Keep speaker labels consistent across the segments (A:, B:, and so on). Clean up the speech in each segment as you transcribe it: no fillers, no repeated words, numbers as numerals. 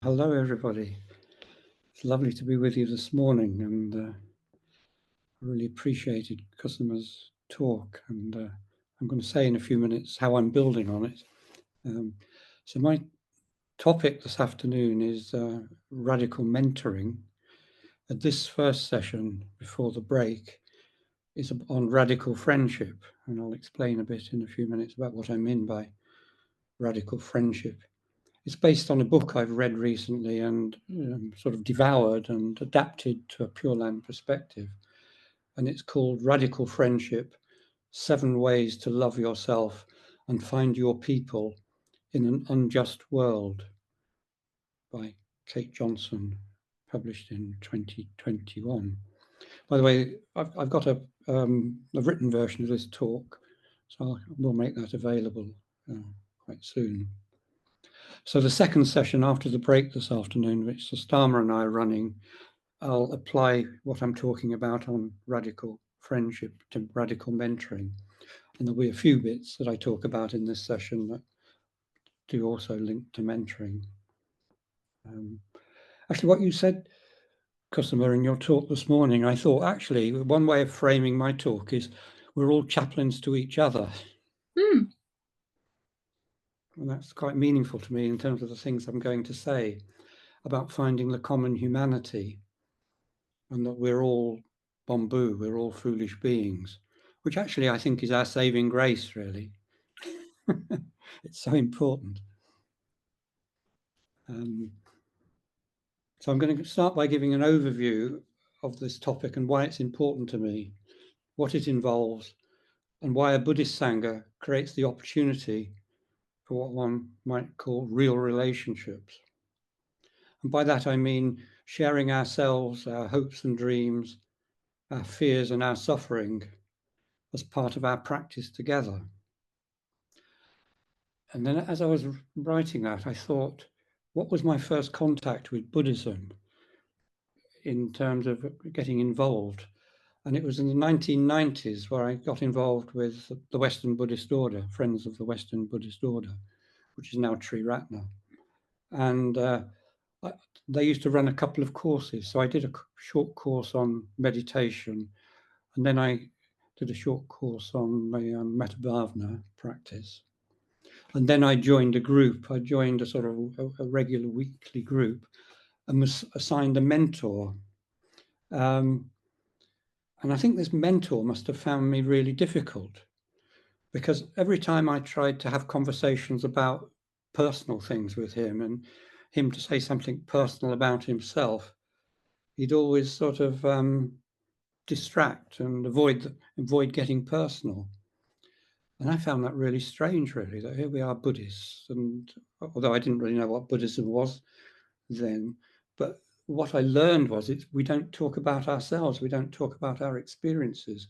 A: Hello, everybody. It's lovely to be with you this morning, and I really appreciated Customer's talk. And I'm going to say in a few minutes how I'm building on it. So my topic this afternoon is radical mentoring. And this first session before the break is on radical friendship, and I'll explain a bit in a few minutes about what I mean by radical friendship. It's based on a book I've read recently and sort of devoured and adapted to a Pure Land perspective. And it's called Radical Friendship, 7 Ways to Love Yourself and Find Your People in an Unjust World by Kate Johnson, published in 2021. By the way, I've got a written version of this talk, so we'll make that available quite soon. So the second session after the break this afternoon, which Sastama and I are running, I'll apply what I'm talking about on radical friendship to radical mentoring. And there'll be a few bits that I talk about in this session that do also link to mentoring. Actually, what you said, Customer, in your talk this morning, I thought actually one way of framing my talk is we're all chaplains to each other. And that's quite meaningful to me in terms of the things I'm going to say about finding the common humanity, and that we're all bamboo, we're all foolish beings, which actually I think is our saving grace, really. It's so important. So I'm going to start by giving an overview of this topic and why it's important to me, what it involves, and why a Buddhist Sangha creates the opportunity for what one might call real relationships. And by that I mean sharing ourselves, our hopes and dreams, our fears and our suffering as part of our practice together. And then as I was writing that, I thought, what was my first contact with Buddhism in terms of getting involved? And it was in the 1990s where I got involved with the Western Buddhist Order, Friends of the Western Buddhist Order, which is now Triratna. And they used to run a couple of courses. So I did a short course on meditation, and then I did a short course on the Metabhavana practice. And then I joined a group. I joined a sort of a regular weekly group and was assigned a mentor. And I think this mentor must have found me really difficult, because every time I tried to have conversations about personal things with him and him to say something personal about himself, he'd always sort of distract and avoid getting personal. And I found that really strange, really, that here we are Buddhists, and although I didn't really know what Buddhism was then, but what I learned was we don't talk about ourselves, we don't talk about our experiences.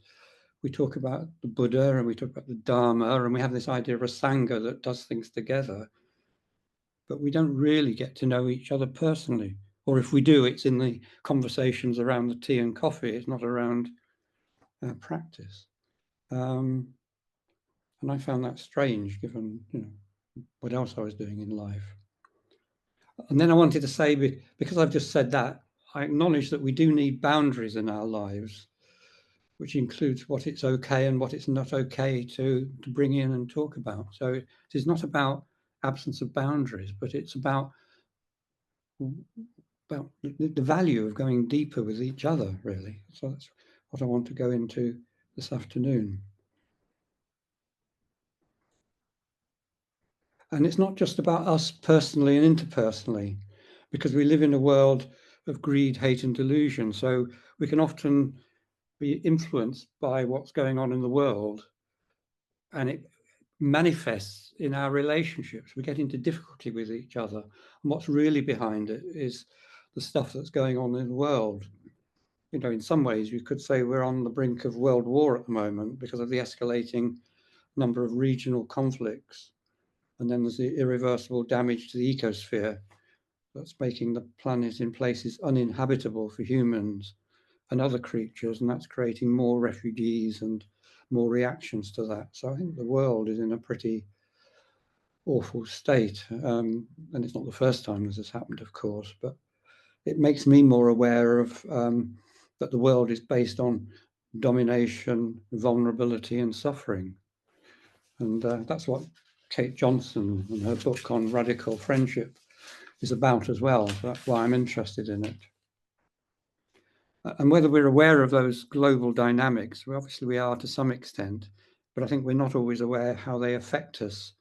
A: We talk about the Buddha and we talk about the Dharma, and we have this idea of a Sangha that does things together, but we don't really get to know each other personally. Or if we do, it's in the conversations around the tea and coffee, it's not around our practice. And I found that strange, given what else I was doing in life. And then I wanted to say, because I've just said that, I acknowledge that we do need boundaries in our lives, which includes what it's okay and what it's not okay to bring in and talk about. So it is not about absence of boundaries, but it's about the value of going deeper with each other, really. So that's what I want to go into this afternoon. And it's not just about us personally and interpersonally, because we live in a world of greed, hate, and delusion. So we can often be influenced by what's going on in the world, and it manifests in our relationships. We get into difficulty with each other. And what's really behind it is the stuff that's going on in the world. In some ways, you could say we're on the brink of world war at the moment because of the escalating number of regional conflicts. And then there's the irreversible damage to the ecosphere that's making the planet in places uninhabitable for humans and other creatures, and that's creating more refugees and more reactions to that. So I think the world is in a pretty awful state. And it's not the first time this has happened, of course, but it makes me more aware of that the world is based on domination, vulnerability, and suffering. And that's what Kate Johnson and her book on radical friendship is about as well. So that's why I'm interested in it. And whether we're aware of those global dynamics, well, obviously we are to some extent, but I think we're not always aware how they affect us.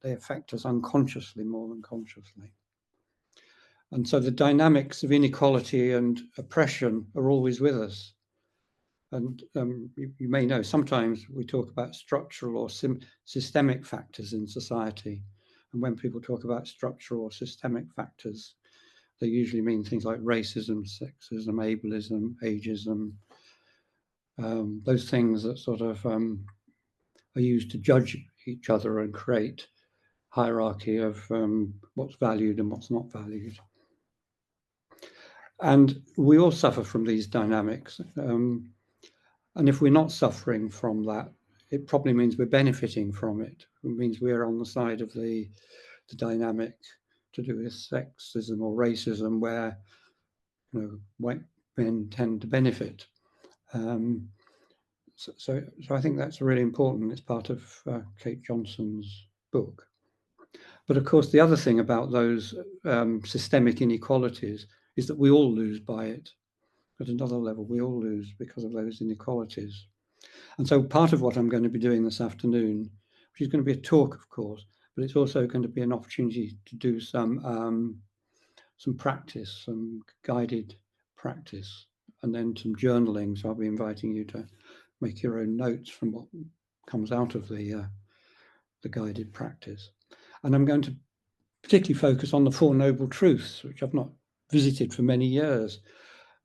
A: They affect us unconsciously more than consciously. And so the dynamics of inequality and oppression are always with us. And you may know, sometimes we talk about structural or systemic factors in society. And when people talk about structural or systemic factors, they usually mean things like racism, sexism, ableism, ageism, those things that sort of are used to judge each other and create hierarchy of what's valued and what's not valued. And we all suffer from these dynamics. And if we're not suffering from that, it probably means we're benefiting from it. It means we're on the side of the dynamic to do with sexism or racism, where white men tend to benefit. So I think that's really important. It's part of Kate Johnson's book. But of course, the other thing about those systemic inequalities is that we all lose by it. At another level, we all lose because of those inequalities. And so part of what I'm going to be doing this afternoon, which is going to be a talk, of course, but it's also going to be an opportunity to do some practice, some guided practice, and then some journaling. So I'll be inviting you to make your own notes from what comes out of the guided practice. And I'm going to particularly focus on the Four Noble Truths, which I've not visited for many years.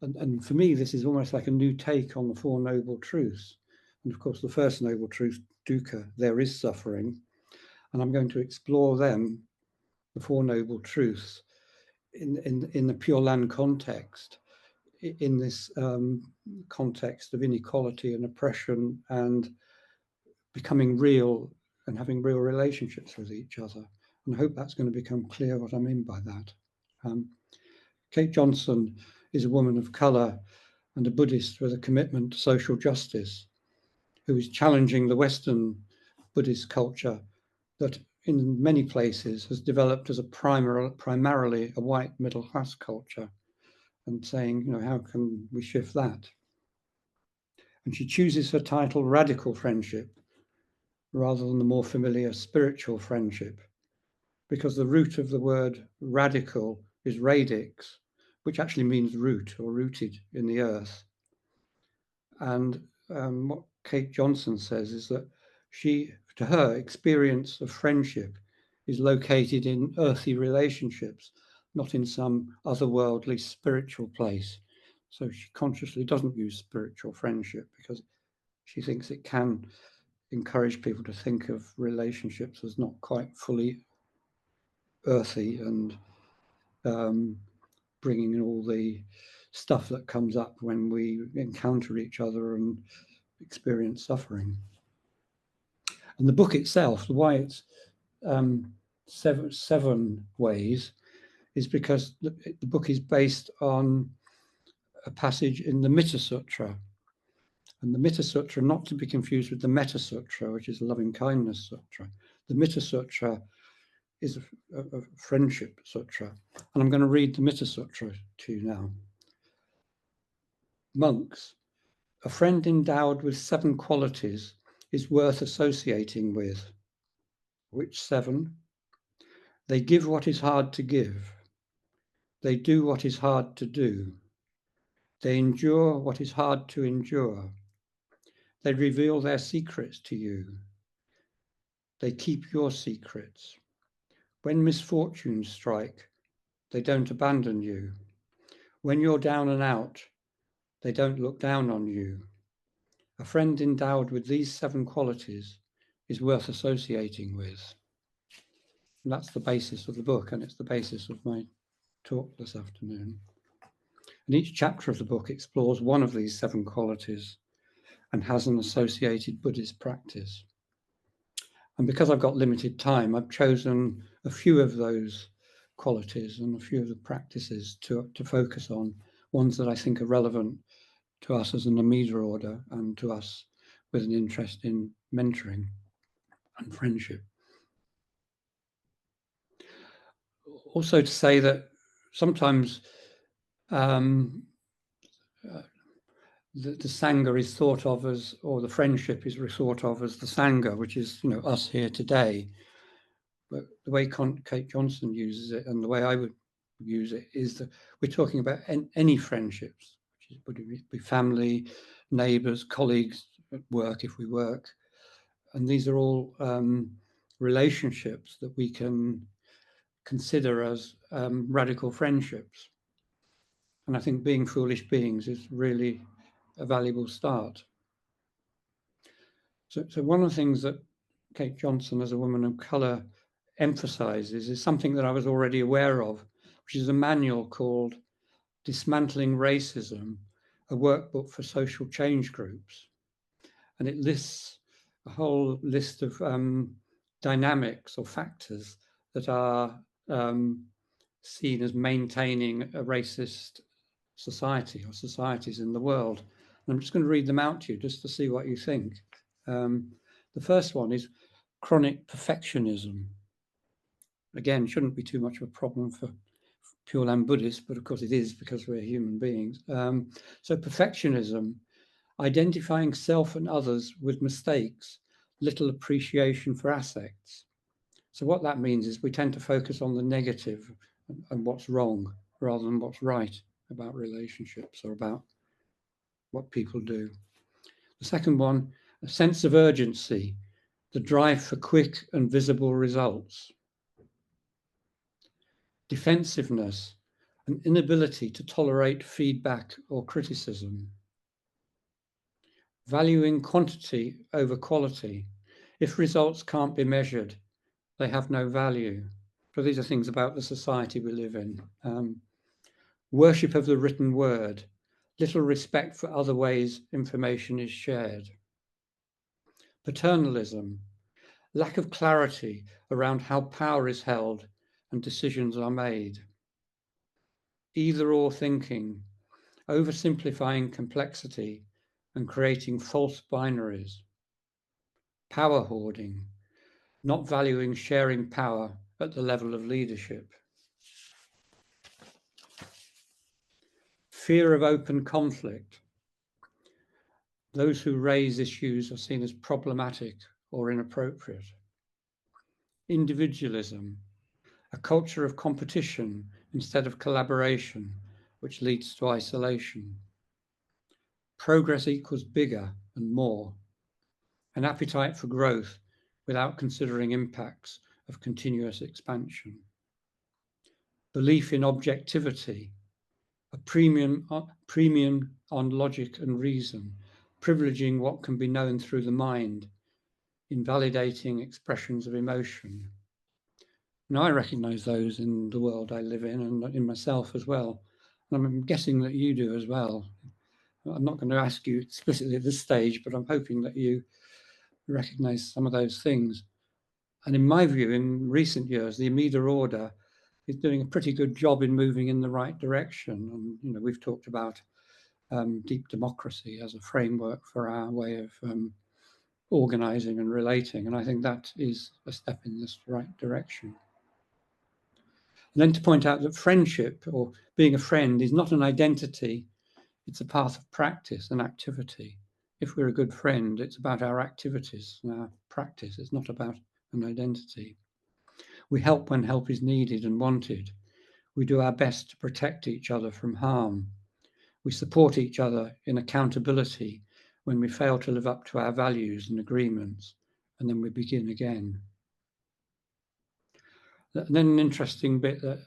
A: And for me, this is almost like a new take on the Four Noble Truths. And of course, the first Noble Truth, dukkha, there is suffering. And I'm going to explore them, the Four Noble Truths, in the Pure Land context, in this context of inequality and oppression and becoming real and having real relationships with each other. And I hope that's going to become clear what I mean by that. Kate Johnson is a woman of colour and a Buddhist with a commitment to social justice, who is challenging the Western Buddhist culture that in many places has developed as a primarily a white middle class culture, and saying, how can we shift that? And she chooses her title Radical Friendship rather than the more familiar spiritual friendship, because the root of the word radical is radix, which actually means root or rooted in the earth. And what Kate Johnson says is that to her, experience of friendship is located in earthy relationships, not in some otherworldly spiritual place. So she consciously doesn't use spiritual friendship because she thinks it can encourage people to think of relationships as not quite fully earthy and bringing in all the stuff that comes up when we encounter each other and experience suffering. And the book itself, why it's 7 ways, is because the book is based on a passage in the Mitta Sutra. And the Mitta Sutra, not to be confused with the Metta Sutra, which is a loving kindness sutra. The Mitta Sutra is a friendship sutra. And I'm going to read the Mitta Sutra to you now. Monks, a friend endowed with 7 qualities is worth associating with. Which 7? They give what is hard to give. They do what is hard to do. They endure what is hard to endure. They reveal their secrets to you. They keep your secrets. When misfortunes strike, they don't abandon you. When you're down and out, they don't look down on you. A friend endowed with these 7 qualities is worth associating with. And that's the basis of the book, and it's the basis of my talk this afternoon. And each chapter of the book explores one of these 7 qualities and has an associated Buddhist practice. And because I've got limited time, I've chosen a few of those qualities and a few of the practices to focus on, ones that I think are relevant to us as an Amida order and to us with an interest in mentoring and friendship. Also to say that sometimes the Sangha is thought of as, or the friendship is thought of as the Sangha, which is, you know, us here today. But the way Kate Johnson uses it, and the way I would use it, is that we're talking about any friendships, which would be family, neighbours, colleagues at work if we work. And these are all relationships that we can consider as radical friendships. And I think being foolish beings is really a valuable start. So one of the things that Kate Johnson, as a woman of colour, emphasises is something that I was already aware of, which is a manual called Dismantling Racism, a workbook for social change groups. And it lists a whole list of dynamics or factors that are seen as maintaining a racist society or societies in the world. And I'm just going to read them out to you just to see what you think. The first one is chronic perfectionism. Again, shouldn't be too much of a problem for Pure Land Buddhists, but of course it is because we're human beings. So perfectionism, identifying self and others with mistakes, little appreciation for assets. So what that means is we tend to focus on the negative and what's wrong rather than what's right about relationships or about what people do. The second one, a sense of urgency, the drive for quick and visible results. Defensiveness, an inability to tolerate feedback or criticism. Valuing quantity over quality. If results can't be measured, they have no value. So these are things about the society we live in. Worship of the written word, little respect for other ways information is shared. Paternalism, lack of clarity around how power is held and decisions are made. Either-or thinking, oversimplifying complexity and creating false binaries. Power hoarding, not valuing sharing power at the level of leadership. Fear of open conflict. Those who raise issues are seen as problematic or inappropriate. Individualism, a culture of competition instead of collaboration, which leads to isolation. Progress equals bigger and more. An appetite for growth without considering impacts of continuous expansion. Belief in objectivity, a premium on logic and reason, privileging what can be known through the mind, invalidating expressions of emotion. Now, I recognize those in the world I live in and in myself as well. And I'm guessing that you do as well. I'm not going to ask you explicitly at this stage, but I'm hoping that you recognize some of those things. And in my view, in recent years, the Amida order is doing a pretty good job in moving in the right direction. And, you know, we've talked about deep democracy as a framework for our way of organizing and relating. And I think that is a step in this right direction. And then to point out that friendship or being a friend is not an identity, it's a path of practice and activity. If we're a good friend, it's about our activities and our practice. It's not about an identity. We help when help is needed and wanted. We do our best to protect each other from harm. We support each other in accountability when we fail to live up to our values and agreements, and then we begin again. And then an interesting bit that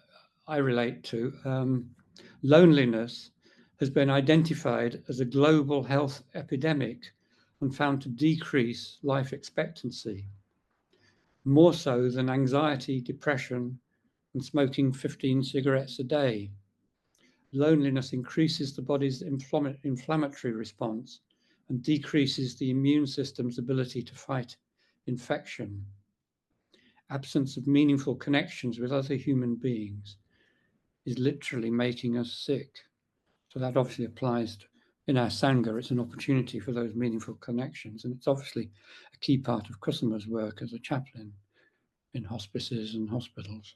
A: I relate to, loneliness has been identified as a global health epidemic and found to decrease life expectancy, more so than anxiety, depression, and smoking 15 cigarettes a day. Loneliness increases the body's inflammatory response and decreases the immune system's ability to fight infection. absence of meaningful connections with other human beings is literally making us sick. So that obviously applies to, in our Sangha, it's an opportunity for those meaningful connections. And it's obviously a key part of Kusama's work as a chaplain in hospices and hospitals.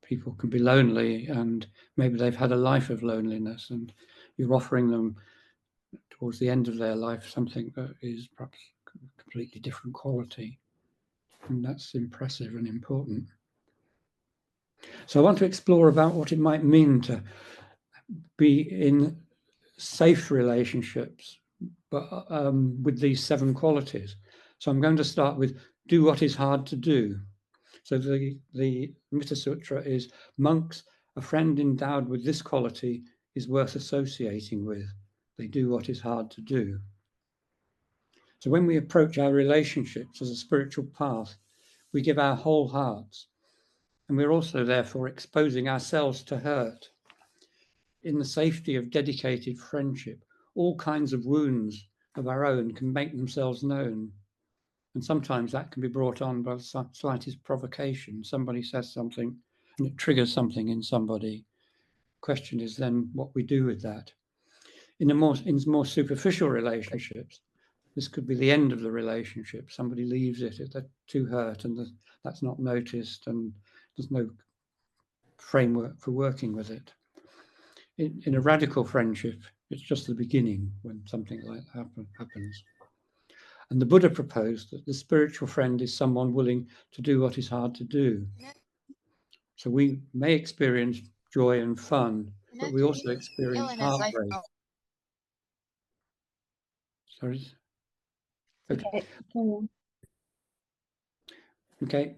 A: People can be lonely and maybe they've had a life of loneliness, and you're offering them towards the end of their life something that is perhaps completely different quality. And that's impressive and important. So I want to explore about what it might mean to be in safe relationships, but with these 7 qualities. So I'm going to start with do what is hard to do. So the Mitta Sutra is, monks, a friend endowed with this quality is worth associating with. They do what is hard to do. So when we approach our relationships as a spiritual path, we give our whole hearts, and we're also therefore exposing ourselves to hurt. In the safety of dedicated friendship, all kinds of wounds of our own can make themselves known. And sometimes that can be brought on by the slightest provocation. Somebody says something and it triggers something in somebody. Question is then what we do with that. In more superficial relationships, this could be the end of the relationship. Somebody leaves it, they're too hurt, and that's not noticed, and there's no framework for working with it. In a radical friendship, it's just the beginning when something like that happens. And the Buddha proposed that the spiritual friend is someone willing to do what is hard to do. So we may experience joy and fun, but we also experience heartbreak. Sorry. Okay. Okay.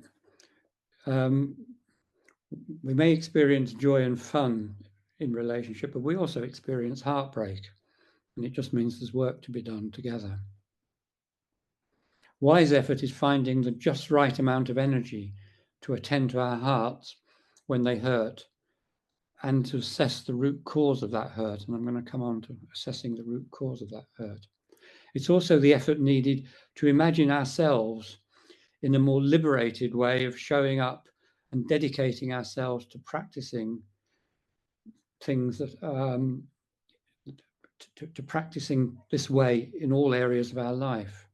A: We may experience joy and fun in relationship, but we also experience heartbreak, and it just means there's work to be done together. Wise effort is finding the just right amount of energy to attend to our hearts when they hurt, and to assess the root cause of that hurt. And I'm going to come on to assessing the root cause of that hurt. It's also the effort needed to imagine ourselves in a more liberated way of showing up and dedicating ourselves to practicing things that to practicing this way in all areas of our life.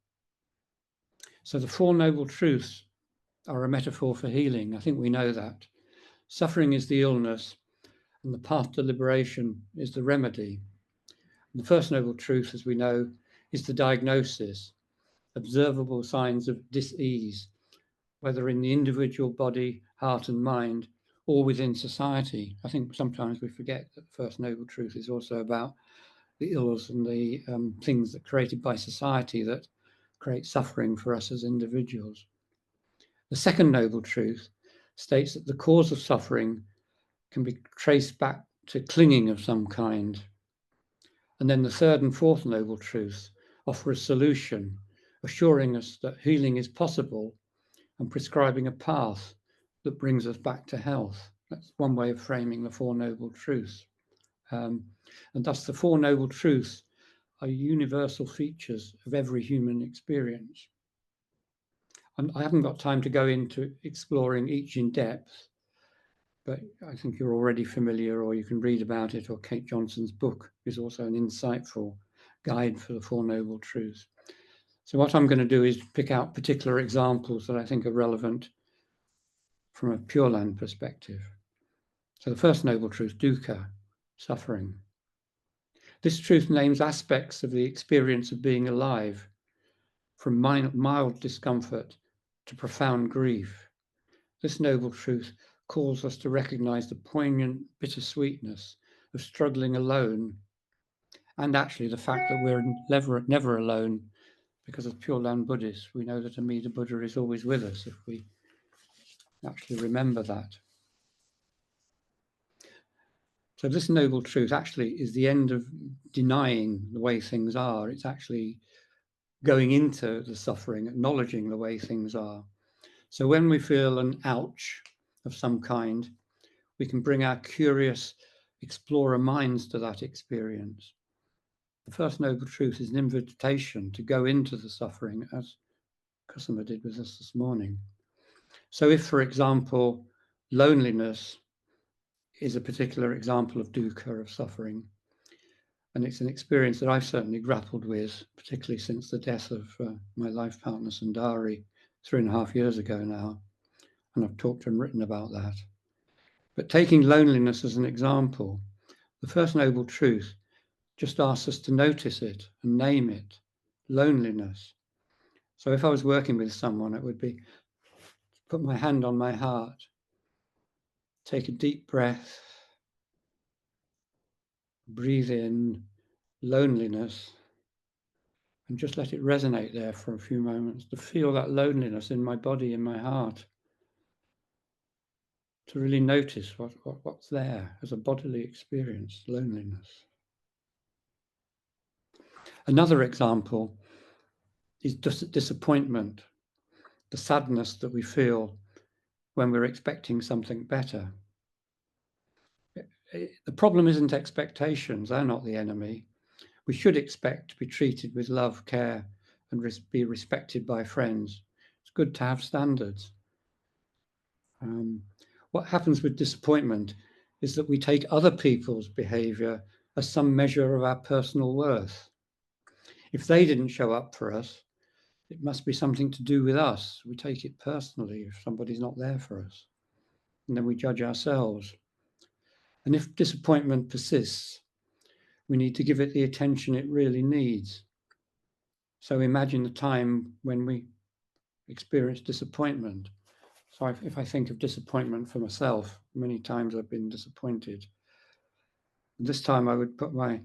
A: So the 4 Noble Truths are a metaphor for healing. I think we know that. Suffering is the illness, and the path to liberation is the remedy. And the first Noble Truth, as we know, is the diagnosis, observable signs of dis-ease, whether in the individual body, heart and mind, or within society. I think sometimes we forget that the first Noble Truth is also about the ills and the things that are created by society that create suffering for us as individuals. The second Noble Truth states that the cause of suffering can be traced back to clinging of some kind. And then the third and fourth Noble Truths offer a solution, assuring us that healing is possible and prescribing a path that brings us back to health. That's one way of framing the 4 Noble Truths. And thus the 4 Noble Truths are universal features of every human experience. And I haven't got time to go into exploring each in depth, but I think you're already familiar, or you can read about it, or Kate Johnson's book is also an insightful guide for the 4 Noble Truths. So what I'm going to do is pick out particular examples that I think are relevant from a Pure Land perspective. So the first Noble Truth, dukkha, suffering. This truth names aspects of the experience of being alive, from mild discomfort to profound grief. This noble truth calls us to recognize the poignant bittersweetness of struggling alone, and actually the fact that we're never alone, because as Pure Land Buddhists, we know that Amida Buddha is always with us if we actually remember that. So this noble truth actually is the end of denying the way things are. It's actually going into the suffering, acknowledging the way things are. So when we feel an ouch of some kind, we can bring our curious explorer minds to that experience. The first noble truth is an invitation to go into the suffering, as Kusama did with us this morning. So if, for example, loneliness is a particular example of dukkha, of suffering, and it's an experience that I've certainly grappled with, particularly since the death of my life partner Sundari 3.5 years ago now, and I've talked and written about that. But taking loneliness as an example, the First Noble Truth just asks us to notice it and name it, loneliness. So if I was working with someone, it would be put my hand on my heart, take a deep breath, breathe in loneliness, and just let it resonate there for a few moments, to feel that loneliness in my body, in my heart, to really notice what's there as a bodily experience, loneliness. Another example is just disappointment, the sadness that we feel when we're expecting something better. The problem isn't expectations, they're not the enemy. We should expect to be treated with love, care, and be respected by friends. It's good to have standards. What happens with disappointment is that we take other people's behavior as some measure of our personal worth. If they didn't show up for us, it must be something to do with us. We take it personally if somebody's not there for us, and then we judge ourselves. And if disappointment persists, we need to give it the attention it really needs. So imagine the time when we experience disappointment. So if I think of disappointment for myself, many times I've been disappointed. This time I would put my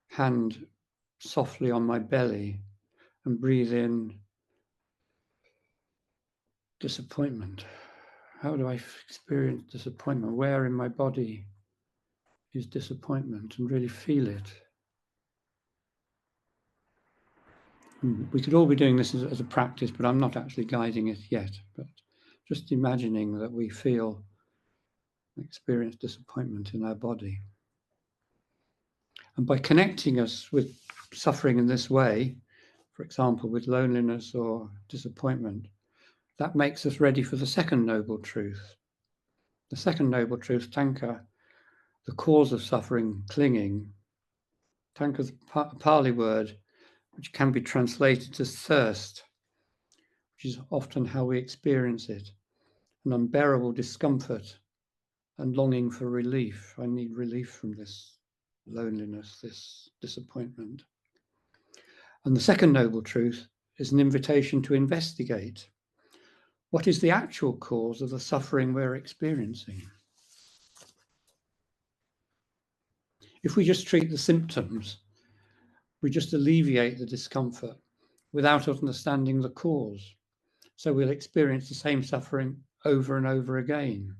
A: hand softly on my belly and breathe in disappointment. How do I experience disappointment? Where in my body is disappointment? And really feel it. We could all be doing this as a practice, but I'm not actually guiding it yet. But just imagining that we feel, experience disappointment in our body. And by connecting us with suffering in this way, for example, with loneliness or disappointment, that makes us ready for the second noble truth. The second noble truth, tanka, the cause of suffering, clinging. Tanka is a Pali word which can be translated as thirst, which is often how we experience it, an unbearable discomfort and longing for relief. I need relief from this loneliness, this disappointment. And the second noble truth is an invitation to investigate. What is the actual cause of the suffering we're experiencing? If we just treat the symptoms, we just alleviate the discomfort without understanding the cause. So we'll experience the same suffering over and over again.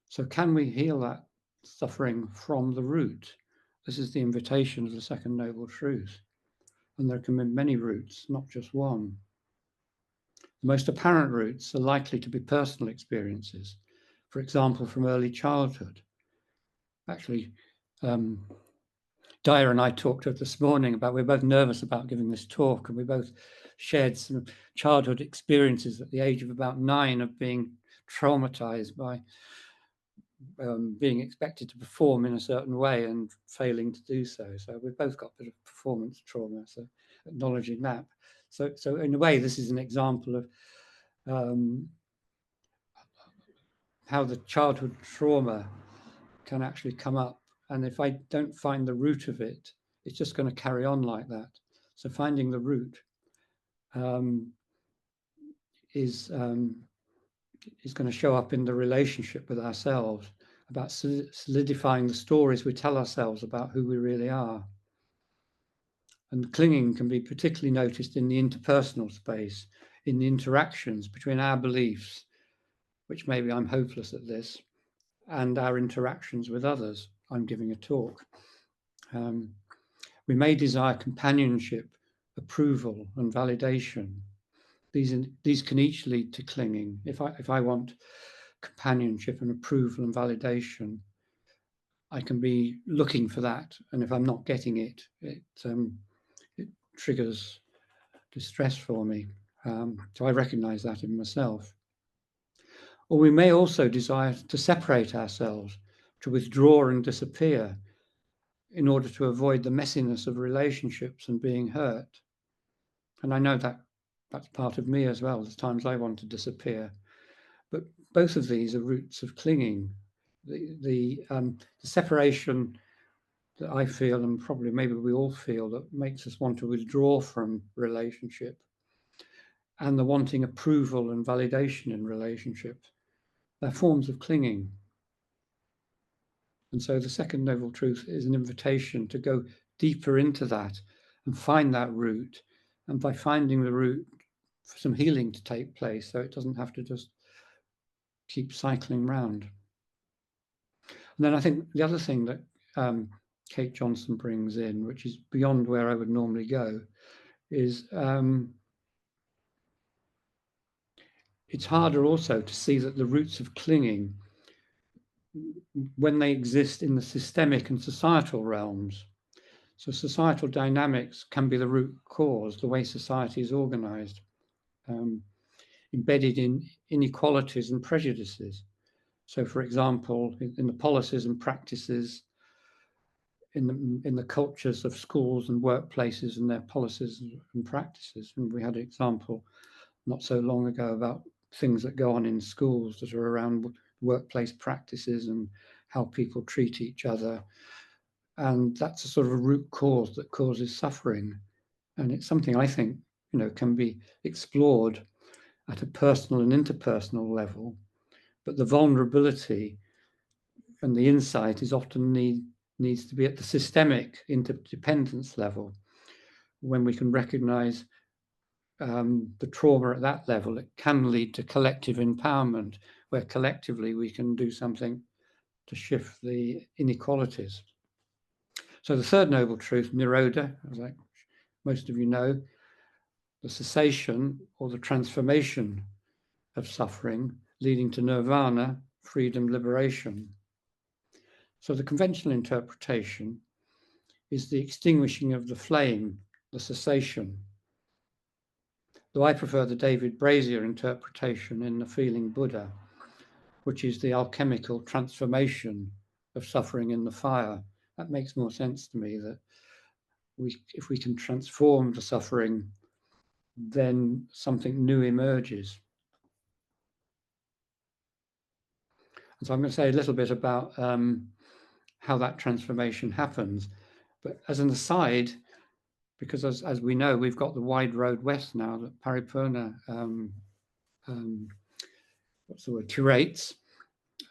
A: So can we heal that suffering from the root? This is the invitation of the second noble truth. And there can be many roots, not just one. The most apparent roots are likely to be personal experiences, for example, from early childhood. Actually, Daya and I talked this morning about, we're both nervous about giving this talk, and we both shared some childhood experiences at the age of about 9 of being traumatized by being expected to perform in a certain way and failing to do so. So we've both got a bit of performance trauma, so acknowledging that. So in a way, this is an example of how the childhood trauma can actually come up. And if I don't find the root of it, it's just going to carry on like that. So finding the root is going to show up in the relationship with ourselves, about solidifying the stories we tell ourselves about who we really are. And clinging can be particularly noticed in the interpersonal space, in the interactions between our beliefs, which maybe I'm hopeless at this, and our interactions with others. I'm giving a talk. We may desire companionship, approval, and validation. These can each lead to clinging. If I want companionship and approval and validation, I can be looking for that, and if I'm not getting it, it triggers distress for me. So I recognize that in myself. Or we may also desire to separate ourselves, to withdraw and disappear in order to avoid the messiness of relationships and being hurt. And I know that that's part of me as well. There's times I want to disappear. But both of these are roots of clinging. The separation that I feel, and probably maybe we all feel, that makes us want to withdraw from relationship, and the wanting approval and validation in relationships, they're forms of clinging. And so the second noble truth is an invitation to go deeper into that and find that root. And by finding the root, for some healing to take place, so it doesn't have to just keep cycling round. And then I think the other thing that Kate Johnson brings in, which is beyond where I would normally go, is it's harder also to see that the roots of clinging, when they exist in the systemic and societal realms. So societal dynamics can be the root cause, the way society is organized, embedded in inequalities and prejudices. So, for example, in the policies and practices, in the cultures of schools and workplaces and their policies and practices. And we had an example not so long ago about things that go on in schools that are around workplace practices and how people treat each other. And that's a sort of a root cause that causes suffering. And it's something I think, can be explored at a personal and interpersonal level. But the vulnerability and the insight is often needs to be at the systemic interdependence level. When we can recognize the trauma at that level, it can lead to collective empowerment, where collectively we can do something to shift the inequalities. So the third noble truth, Nirodha, as most of you know, the cessation or the transformation of suffering, leading to nirvana, freedom, liberation. So the conventional interpretation is the extinguishing of the flame, the cessation. Though I prefer the David Brazier interpretation in The Feeling Buddha, which is the alchemical transformation of suffering in the fire. That makes more sense to me, that if we can transform the suffering, then something new emerges. And so I'm going to say a little bit about how that transformation happens. But as an aside, because as we know, we've got the wide road west now that Paripurna curates.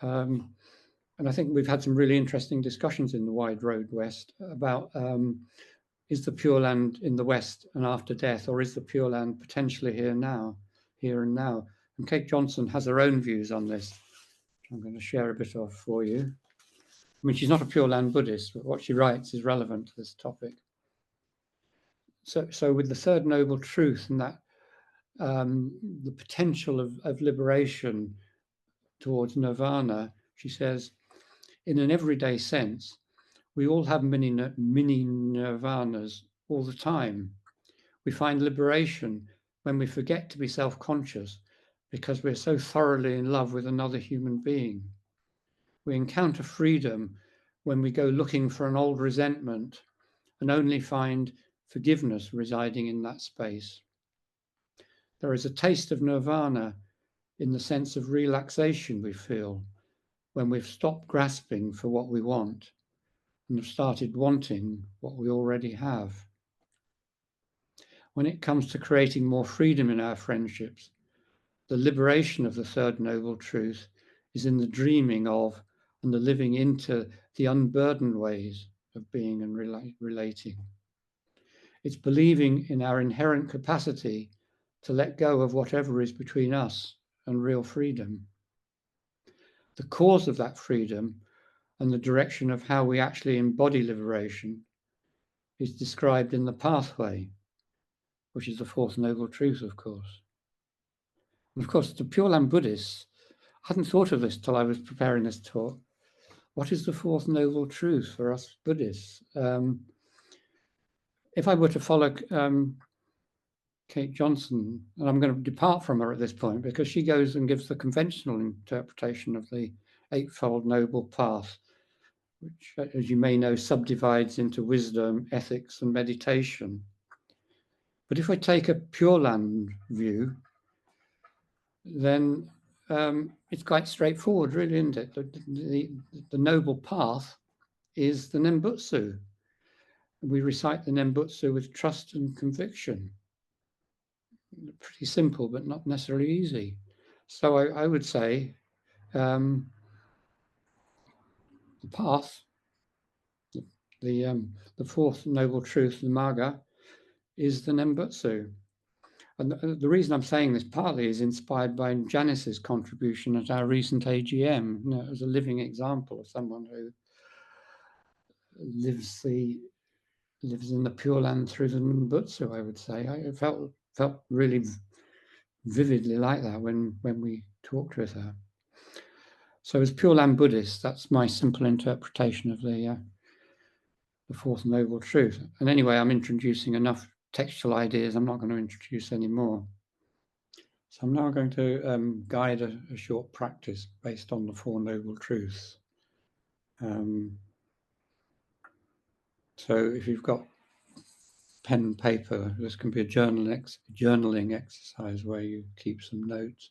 A: And I think we've had some really interesting discussions in the wide road west about is the Pure Land in the west and after death, or is the Pure Land potentially here and now? And Kate Johnson has her own views on this. I'm going to share a bit of for you. I mean, she's not a Pure Land Buddhist, but what she writes is relevant to this topic. So with the third noble truth and that the potential of liberation towards nirvana, she says, in an everyday sense, we all have mini nirvanas all the time. We find liberation when we forget to be self-conscious because we're so thoroughly in love with another human being. We encounter freedom when we go looking for an old resentment and only find forgiveness residing in that space. There is a taste of nirvana in the sense of relaxation we feel when we've stopped grasping for what we want and have started wanting what we already have. When it comes to creating more freedom in our friendships, the liberation of the third noble truth is in the dreaming of and the living into the unburdened ways of being and relating. It's believing in our inherent capacity to let go of whatever is between us and real freedom. The cause of that freedom and the direction of how we actually embody liberation is described in the pathway, which is the fourth noble truth, of course. And of course, the Pure Land Buddhists, I hadn't thought of this till I was preparing this talk. What is the fourth noble truth for us Buddhists? If I were to follow Kate Johnson, and I'm going to depart from her at this point because she goes and gives the conventional interpretation of the Eightfold Noble Path, which, as you may know, subdivides into wisdom, ethics, and meditation. But if I take a Pure Land view, then it's quite straightforward, really, isn't it? The Noble Path is the Nembutsu. We recite the Nembutsu with trust and conviction. Pretty simple, but not necessarily easy. So I would say the path, the fourth noble truth, the Magga, is the Nembutsu. And the reason I'm saying this partly is inspired by Janice's contribution at our recent AGM, you know, as a living example of someone who lives in the Pure Land through the Nembutsu, I would say. I felt really vividly like that when we talked with her. So as Pure Land Buddhist, that's my simple interpretation of the Fourth Noble Truth. And anyway, I'm introducing enough textual ideas. I'm not going to introduce any more. So I'm now going to guide a short practice based on the Four Noble Truths. So if you've got pen and paper, this can be a journaling exercise where you keep some notes.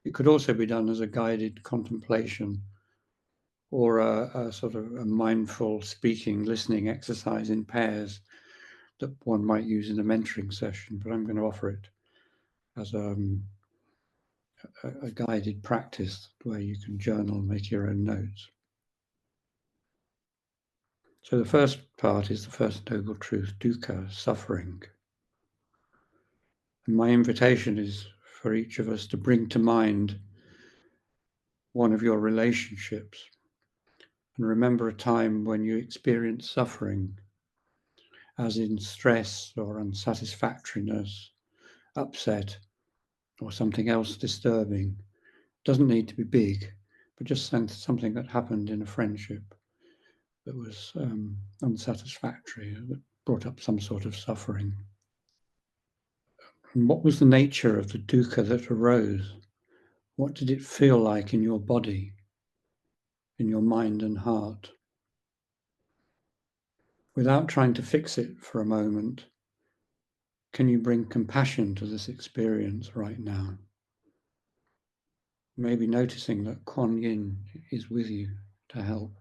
A: It could also be done as a guided contemplation or a sort of a mindful speaking, listening exercise in pairs that one might use in a mentoring session, but I'm going to offer it as a guided practice where you can journal and make your own notes. So the first part is the first noble truth, dukkha, suffering. And my invitation is for each of us to bring to mind one of your relationships and remember a time when you experienced suffering, as in stress or unsatisfactoriness, upset, or something else disturbing. Doesn't need to be big, but just something that happened in a friendship that was unsatisfactory, that brought up some sort of suffering. And what was the nature of the dukkha that arose? What did it feel like in your body, in your mind and heart? Without trying to fix it for a moment, can you bring compassion to this experience right now? Maybe noticing that Kuan Yin is with you to help.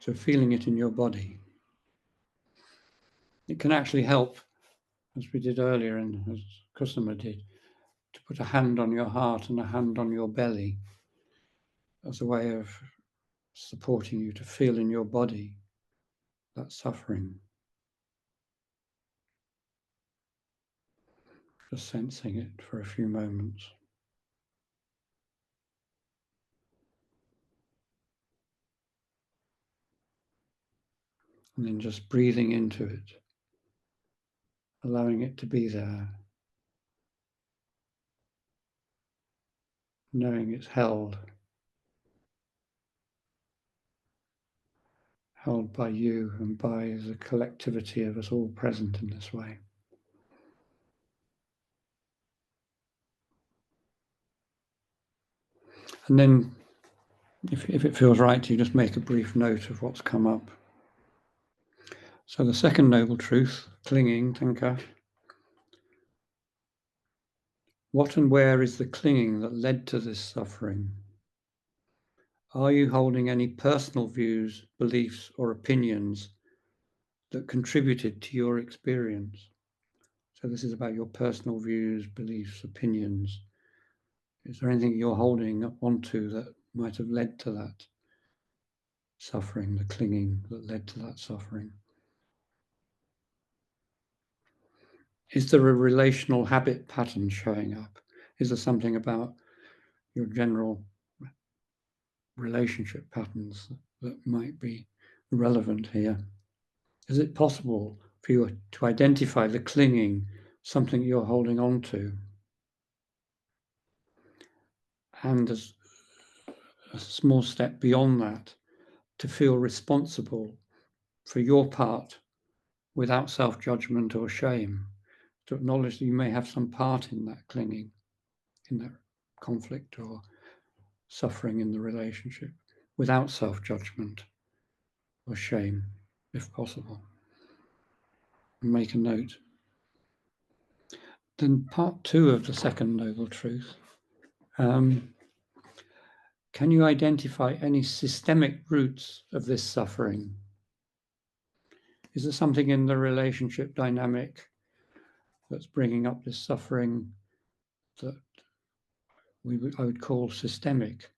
A: So feeling it in your body. It can actually help, as we did earlier and as Kusama did, to put a hand on your heart and a hand on your belly as a way of supporting you to feel in your body that suffering. Just sensing it for a few moments. And then just breathing into it, allowing it to be there, knowing it's held by you and by the collectivity of us all present in this way. And then, if it feels right to you, just make a brief note of what's come up. So the second noble truth, clinging, tanka. What and where is the clinging that led to this suffering? Are you holding any personal views, beliefs, or opinions that contributed to your experience? So this is about your personal views, beliefs, opinions. Is there anything you're holding onto that might have led to that suffering, the clinging that led to that suffering? Is there a relational habit pattern showing up? Is there something about your general relationship patterns that might be relevant here? Is it possible for you to identify the clinging, something you're holding on to? And as a small step beyond that, to feel responsible for your part without self-judgment or shame. to acknowledge that you may have some part in that clinging, in that conflict or suffering in the relationship, without self-judgment or shame, if possible. And make a note. Then part 2 of the second noble truth. Can you identify any systemic roots of this suffering? Is there something in the relationship dynamic that's bringing up this suffering that I would call systemic?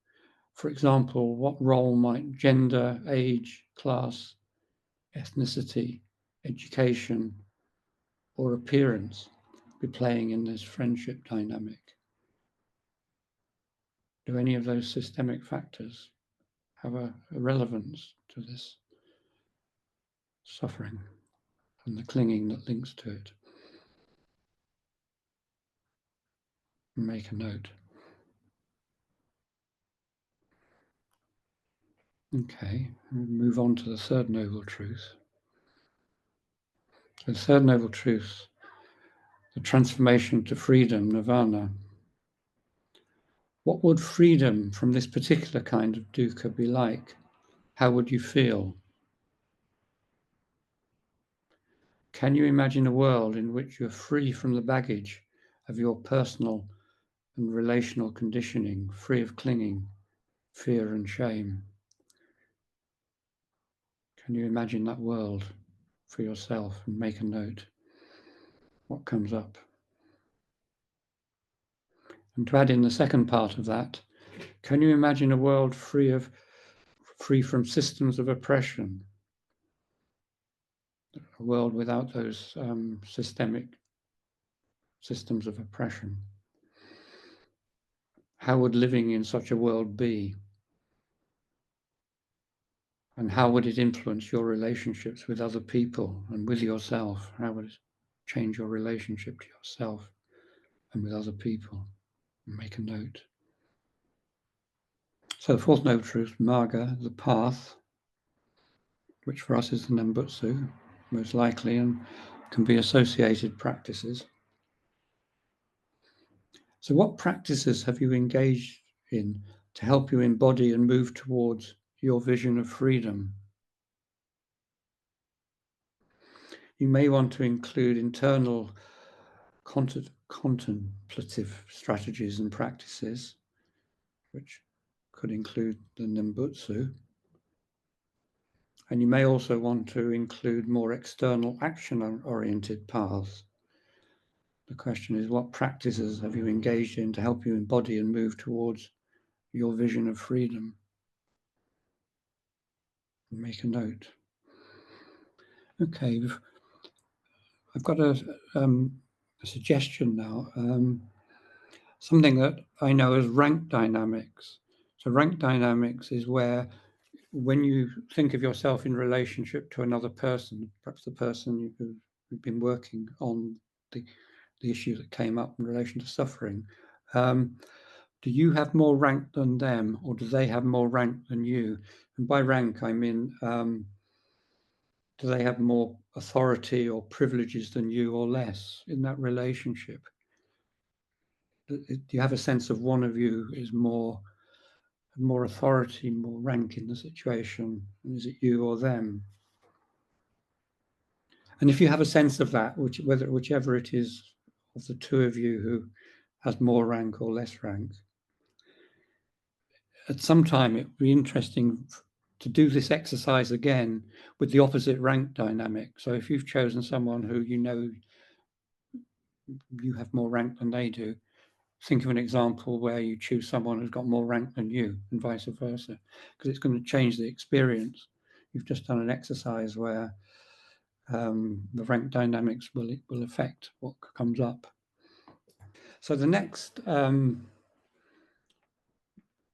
A: For example, what role might gender, age, class, ethnicity, education, or appearance be playing in this friendship dynamic? Do any of those systemic factors have a relevance to this suffering and the clinging that links to it? Make a note. Okay, we'll move on to the third noble truth. The third noble truth, the transformation to freedom, nirvana. What would freedom from this particular kind of dukkha be like? How would you feel? Can you imagine a world in which you're free from the baggage of your personal and relational conditioning, free of clinging, fear and shame? Can you imagine that world for yourself and make a note? What comes up? And to add in the second part of that, can you imagine a world free from systems of oppression? A world without those systemic systems of oppression. How would living in such a world be? And how would it influence your relationships with other people and with yourself? How would it change your relationship to yourself and with other people? Make a note. So the fourth noble truth, marga, the path, which for us is the Nembutsu, most likely, and can be associated practices. So what practices have you engaged in to help you embody and move towards your vision of freedom? You may want to include internal contemplative strategies and practices, which could include the Nembutsu. And you may also want to include more external action-oriented paths. The question is, what practices have you engaged in to help you embody and move towards your vision of freedom? Make a note. Okay, I've got a suggestion now. Something that I know as rank dynamics. So rank dynamics is where when you think of yourself in relationship to another person, perhaps the person you've been working on the issue that came up in relation to suffering, do you have more rank than them, or do they have more rank than you? And by rank, I mean, do they have more authority or privileges than you or less in that relationship? Do you have a sense of one of you is more authority, more rank in the situation? And is it you or them? And if you have a sense of that, whichever it is of the two of you who has more rank or less rank, at some time it would be interesting to do this exercise again with the opposite rank dynamic. So if you've chosen someone who you know you have more rank than they do, think of an example where you choose someone who's got more rank than you and vice versa, because it's going to change the experience. You've just done an exercise where the rank dynamics will affect what comes up. So the next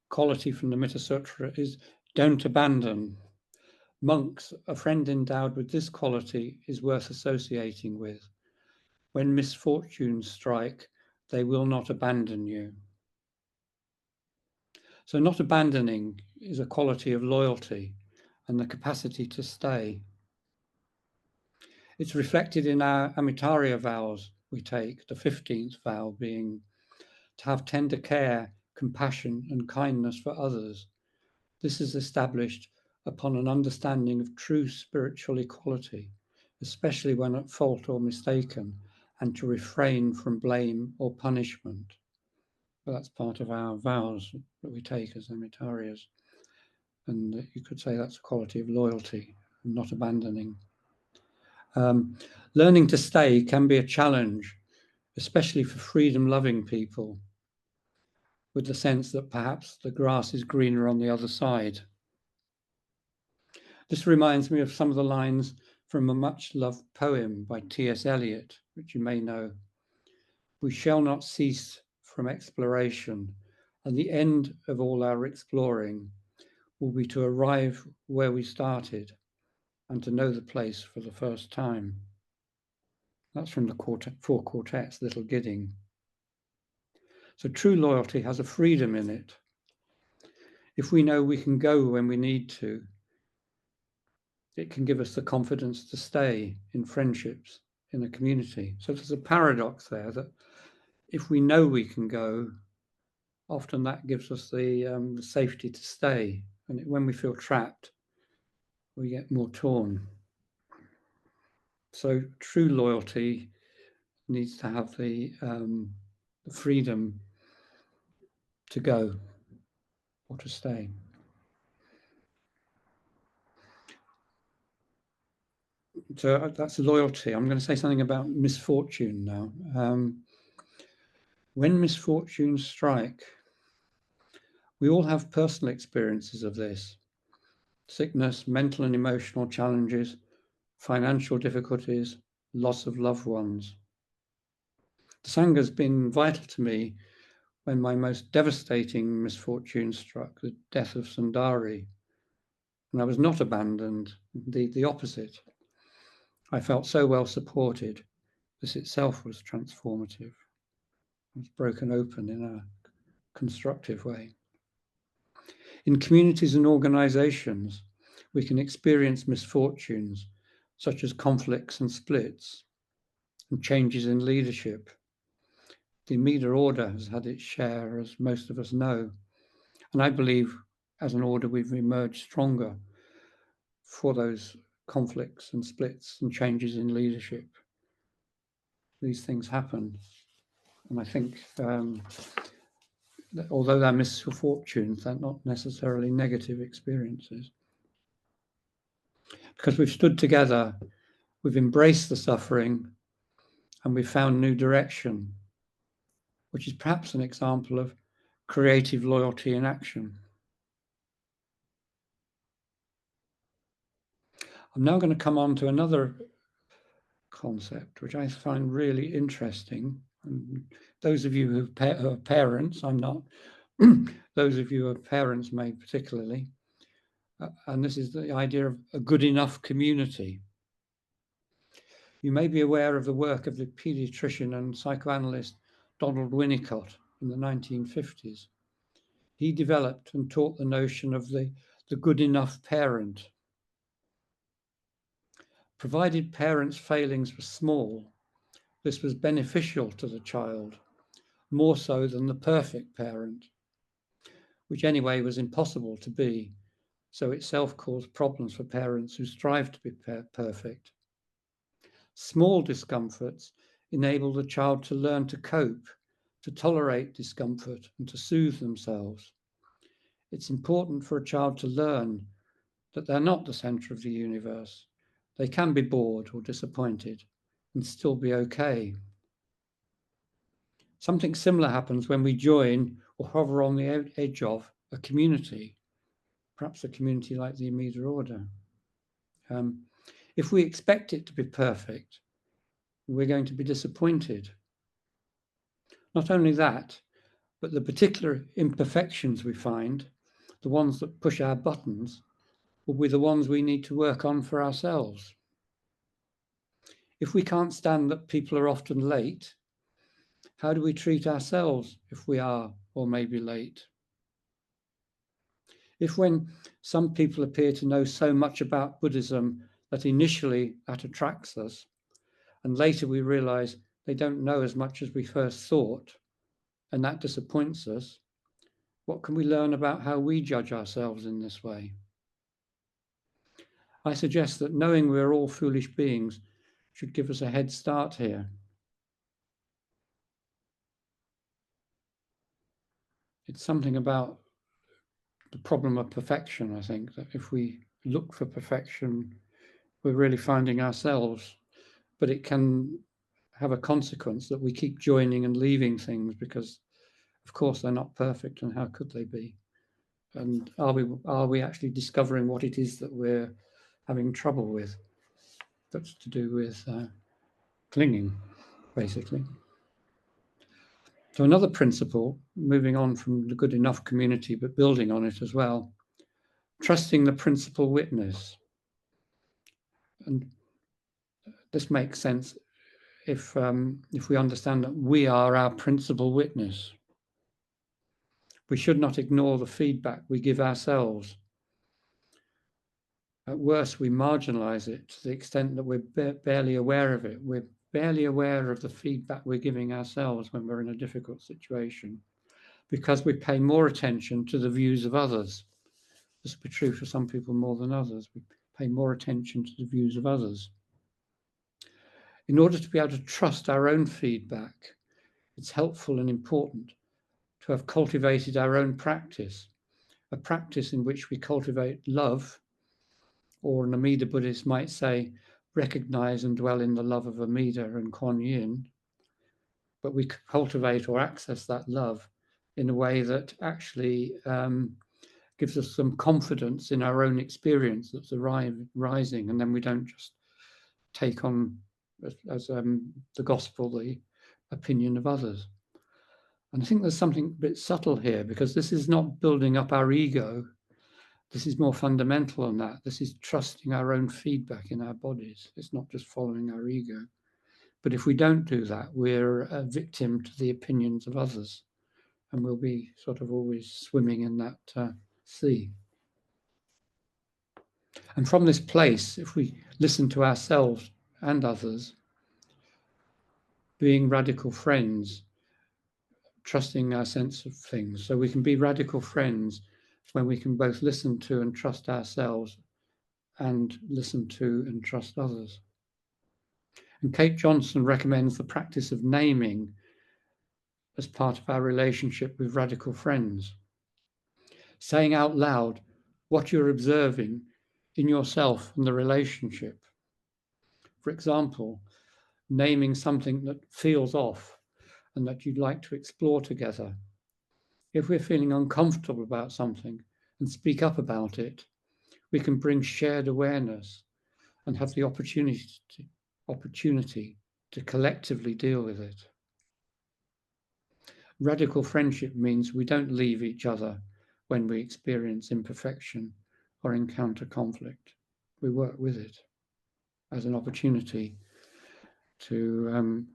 A: quality from the Mitta Sutra is don't abandon. Monks, a friend endowed with this quality is worth associating with. When misfortunes strike, they will not abandon you. So not abandoning is a quality of loyalty and the capacity to stay. It's reflected in our Amitarya vows we take, the 15th vow being to have tender care, compassion, and kindness for others. This is established upon an understanding of true spiritual equality, especially when at fault or mistaken, and to refrain from blame or punishment. But that's part of our vows that we take as Emittarias. And you could say that's a quality of loyalty, not abandoning. Learning to stay can be a challenge, especially for freedom-loving people, with the sense that perhaps the grass is greener on the other side. This reminds me of some of the lines from a much-loved poem by T.S. Eliot, which you may know. We shall not cease from exploration, and the end of all our exploring will be to arrive where we started and to know the place for the first time. That's from the Four Quartets, Little Gidding. So true loyalty has a freedom in it. If we know we can go when we need to, it can give us the confidence to stay in friendships, in a community. So there's a paradox there that if we know we can go, often that gives us the safety to stay. And when we feel trapped, we get more torn. So true loyalty needs to have the freedom to go or to stay. So that's loyalty. I'm going to say something about misfortune now. When misfortunes strike, we all have personal experiences of this. Sickness, mental and emotional challenges, financial difficulties, loss of loved ones. The Sangha's been vital to me when my most devastating misfortune struck, the death of Sundari. And I was not abandoned, indeed the opposite. I felt so well supported. This itself was transformative. It was broken open in a constructive way. In communities and organizations, we can experience misfortunes such as conflicts and splits and changes in leadership. The Amida Order has had its share, as most of us know, and I believe as an order we've emerged stronger for those conflicts and splits and changes in leadership. These things happen, and I think although they're misfortunes, they're not necessarily negative experiences. Because we've stood together, we've embraced the suffering, and we've found new direction, which is perhaps an example of creative loyalty in action. I'm now going to come on to another concept, which I find really interesting. And those of you who are parents, I'm not, those of you who are parents may particularly, and this is the idea of a good enough community. You may be aware of the work of the pediatrician and psychoanalyst Donald Winnicott in the 1950s. He developed and taught the notion of the good enough parent. Provided parents' failings were small, this was beneficial to the child, more so than the perfect parent, which anyway was impossible to be, so itself caused problems for parents who strive to be perfect. Small discomforts enable the child to learn to cope, to tolerate discomfort, and to soothe themselves. It's important for a child to learn that they're not the center of the universe. They can be bored or disappointed and still be okay. Something similar happens when we join or hover on the edge of a community, perhaps a community like the Amida Order. If we expect it to be perfect, we're going to be disappointed. Not only that, but the particular imperfections we find, the ones that push our buttons, will be the ones we need to work on for ourselves. If we can't stand that people are often late, how do we treat ourselves if we are or may be late? If when some people appear to know so much about Buddhism that initially that attracts us, and later we realize they don't know as much as we first thought, and that disappoints us, what can we learn about how we judge ourselves in this way? I suggest that knowing we're all foolish beings should give us a head start here. It's something about the problem of perfection, I think, that if we look for perfection, we're really finding ourselves, but it can have a consequence that we keep joining and leaving things because, of course, they're not perfect, and how could they be? And are we actually discovering what it is that we're having trouble with? That's to do with clinging, basically. So another principle, moving on from the good enough community, but building on it as well, trusting the principal witness. And this makes sense if we understand that we are our principal witness. We should not ignore the feedback we give ourselves. At worst, we marginalize it to the extent that we're barely aware of it. We're barely aware of the feedback we're giving ourselves when we're in a difficult situation, because we pay more attention to the views of others. This will be true for some people more than others. We pay more attention to the views of others. In order to be able to trust our own feedback, it's helpful and important to have cultivated our own practice, a practice in which we cultivate love, or an Amida Buddhist might say, recognize and dwell in the love of Amida and Kuan Yin, but we cultivate or access that love in a way that actually gives us some confidence in our own experience that's rising, and then we don't just take on as the gospel the opinion of others. And I think there's something a bit subtle here, because this is not building up our ego. This is more fundamental than that. This is trusting our own feedback in our bodies. It's not just following our ego. But if we don't do that, we're a victim to the opinions of others, and we'll be sort of always swimming in that sea. And from this place, if we listen to ourselves and others, being radical friends, trusting our sense of things. So we can be radical friends when we can both listen to and trust ourselves and listen to and trust others. And Kate Johnson recommends the practice of naming as part of our relationship with radical friends. Saying out loud what you're observing in yourself and the relationship. For example, naming something that feels off and that you'd like to explore together. If we're feeling uncomfortable about something and speak up about it, we can bring shared awareness and have the opportunity to collectively deal with it. Radical friendship means we don't leave each other when we experience imperfection or encounter conflict. We work with it as an opportunity to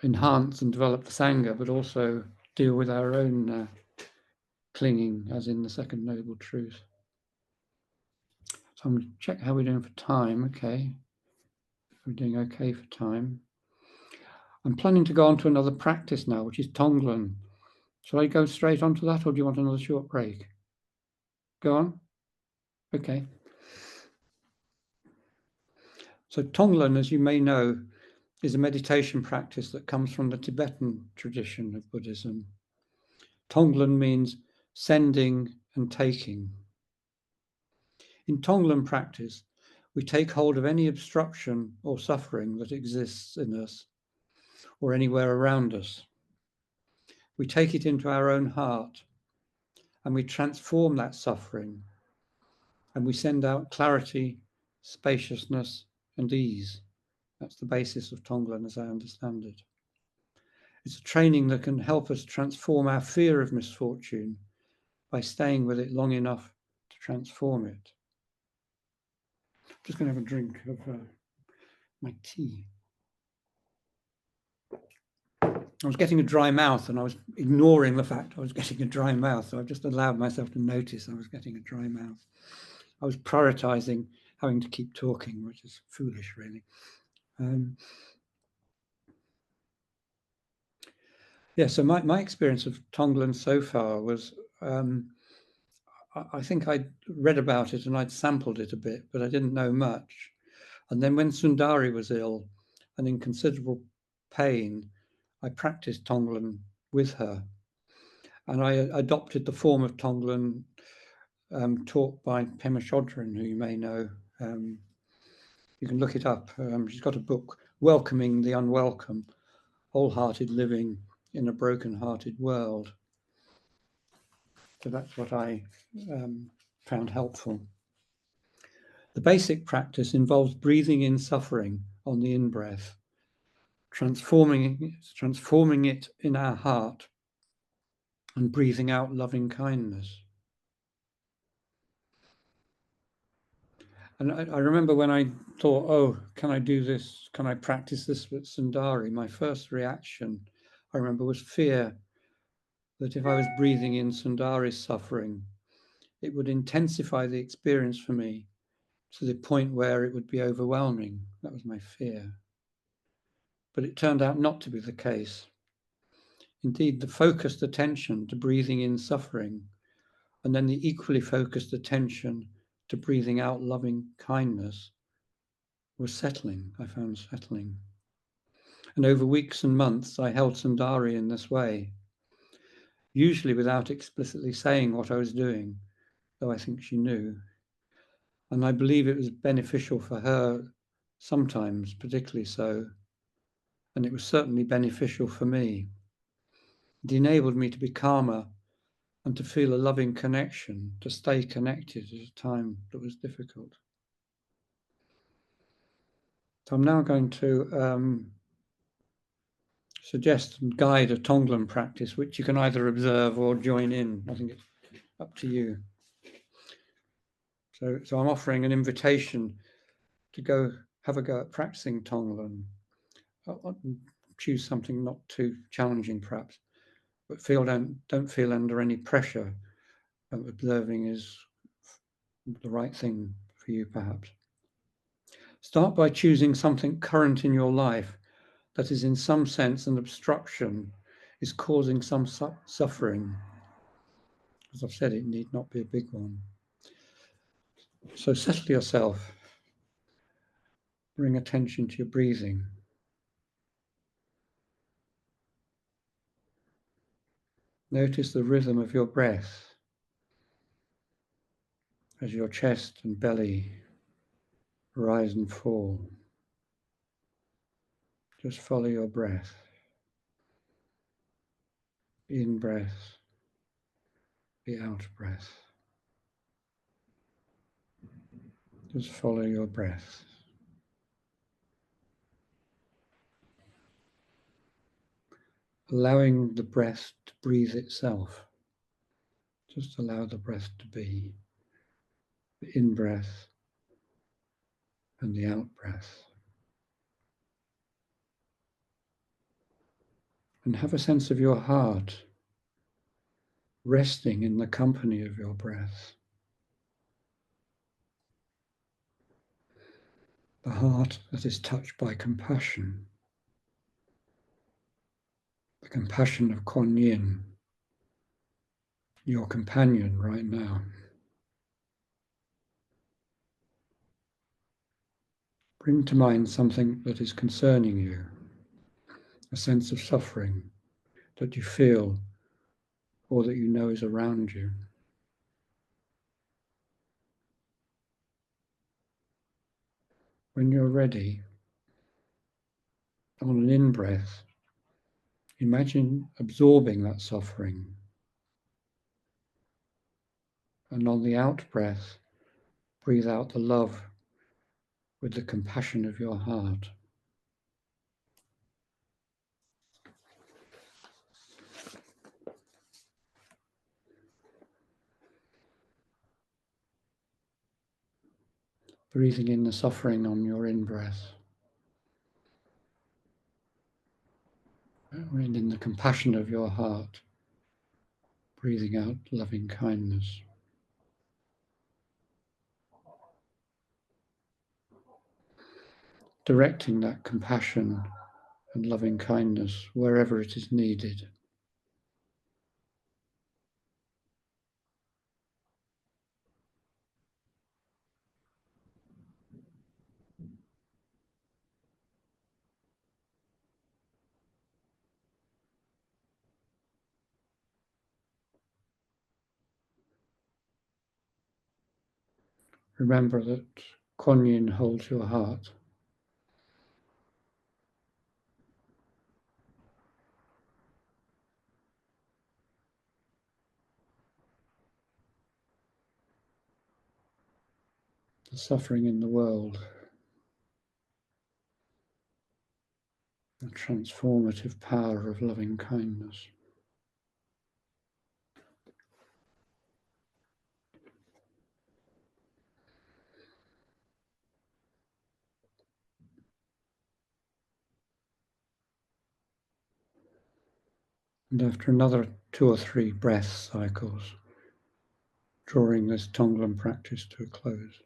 A: enhance and develop the Sangha, but also deal with our own clinging, as in the second noble truth. So I'm going to check how we're doing for time. Okay, we're doing okay for time. I'm planning to go on to another practice now, which is Tonglen. Shall I go straight onto that, or do you want another short break? Go on. Okay. So Tonglen, as you may know, is a meditation practice that comes from the Tibetan tradition of Buddhism. Tonglen means sending and taking. In Tonglen practice, we take hold of any obstruction or suffering that exists in us or anywhere around us. We take it into our own heart and we transform that suffering, and we send out clarity, spaciousness, and ease. That's the basis of Tonglen as I understand it. It's a training that can help us transform our fear of misfortune by staying with it long enough to transform it. I'm just going to have a drink of my tea. I was getting a dry mouth, and I was ignoring the fact I was getting a dry mouth, so I just allowed myself to notice I was getting a dry mouth. I was prioritizing having to keep talking, which is foolish, really. Yeah, so my experience of Tonglen so far was, I think I'd read about it and I'd sampled it a bit, but I didn't know much. And then when Sundari was ill and in considerable pain, I practiced Tonglen with her. And I adopted the form of Tonglen taught by Pema Chodron, who you may know. You can look it up. She's got a book, Welcoming the Unwelcome, Wholehearted Living in a Broken-Hearted World. So that's what I found helpful. The basic practice involves breathing in suffering on the in-breath, transforming it in our heart, and breathing out loving kindness. And I remember when I thought, oh, can I do this? Can I practice this with Sundari? My first reaction, I remember, was fear that if I was breathing in Sundari's suffering, it would intensify the experience for me to the point where it would be overwhelming. That was my fear. But it turned out not to be the case. Indeed, the focused attention to breathing in suffering and then the equally focused attention to breathing out loving kindness was settling. I found settling. And over weeks and months, I held Sundari in this way, usually without explicitly saying what I was doing, though I think she knew. And I believe it was beneficial for her sometimes, particularly so. And it was certainly beneficial for me. It enabled me to be calmer and to feel a loving connection, to stay connected at a time that was difficult. So I'm now going to suggest and guide a Tonglen practice, which you can either observe or join in. I think it's up to you. So I'm offering an invitation to go have a go at practicing Tonglen. I'll choose something not too challenging, perhaps, but don't feel under any pressure. Observing is the right thing for you, perhaps. Start by choosing something current in your life that is in some sense an obstruction, is causing some suffering. As I've said, it need not be a big one. So settle yourself. Bring attention to your breathing. Notice the rhythm of your breath as your chest and belly rise and fall. Just follow your breath. In breath, the out breath. Just follow your breath. Allowing the breath to breathe itself. Just allow the breath to be. The in breath and the out breath. And have a sense of your heart resting in the company of your breath. The heart that is touched by compassion. The compassion of Kuan Yin, your companion right now. Bring to mind something that is concerning you, a sense of suffering that you feel or that you know is around you. When you're ready, on an in-breath, imagine absorbing that suffering. And on the out-breath, breathe out the love with the compassion of your heart. Breathing in the suffering on your in-breath. And in the compassion of your heart, breathing out loving kindness. Directing that compassion and loving kindness wherever it is needed. Remember that Kuan Yin holds your heart. The suffering in the world, the transformative power of loving kindness. And after another 2 or 3 breath cycles, drawing this Tonglen practice to a close.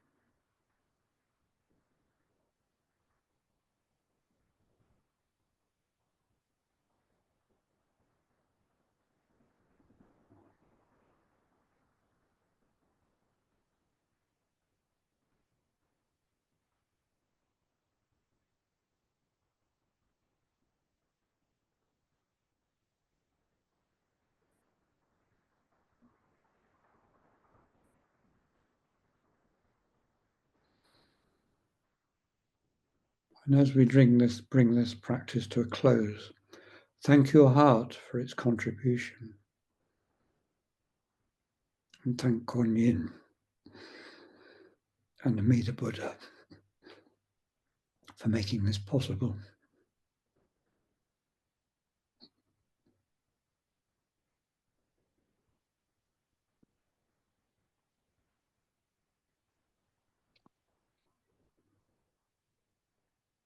A: And as we bring this practice to a close, thank your heart for its contribution. And thank Kuan Yin and Amida Buddha for making this possible.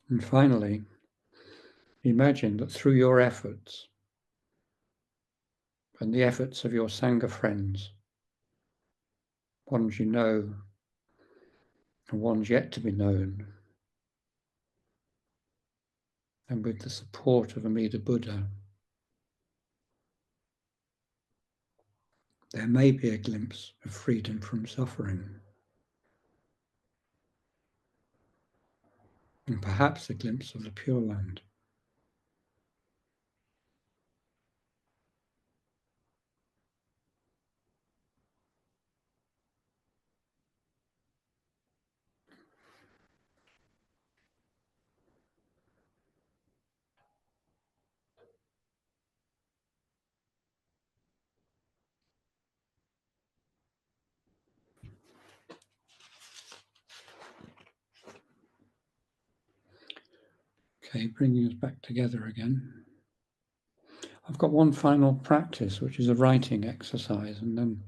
A: And finally, imagine that through your efforts and the efforts of your Sangha friends, ones you know and ones yet to be known, and with the support of Amida Buddha, there may be a glimpse of freedom from suffering, and perhaps a glimpse of the Pure Land. Okay, bringing us back together again. I've got one final practice, which is a writing exercise, and then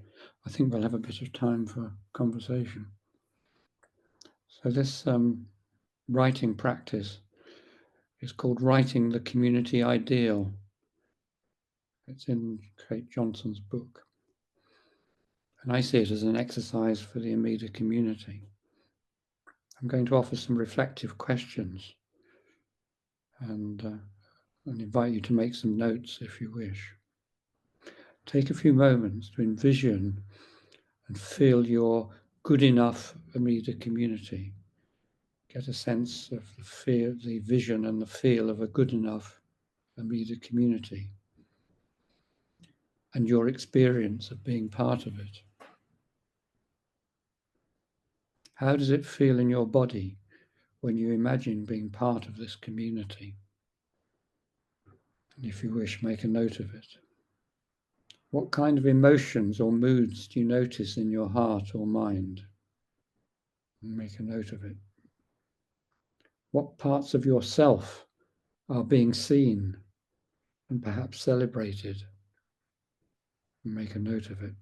A: I think we'll have a bit of time for conversation. So this writing practice is called Writing the Community Ideal. It's in Kate Johnson's book. And I see it as an exercise for the Amida community. I'm going to offer some reflective questions and invite you to make some notes if you wish. Take a few moments to envision and feel your good enough Amida community. Get a sense of the feel, the vision and the feel of a good enough Amida community and your experience of being part of it. How does it feel in your body when you imagine being part of this community? And if you wish, make a note of it. What kind of emotions or moods do you notice in your heart or mind? And make a note of it. What parts of yourself are being seen and perhaps celebrated? And make a note of it.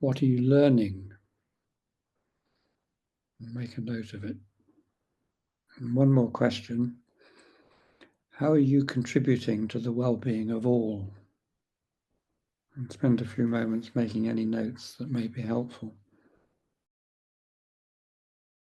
A: What are you learning? And make a note of it. And one more question. How are you contributing to the well-being of all? And spend a few moments making any notes that may be helpful.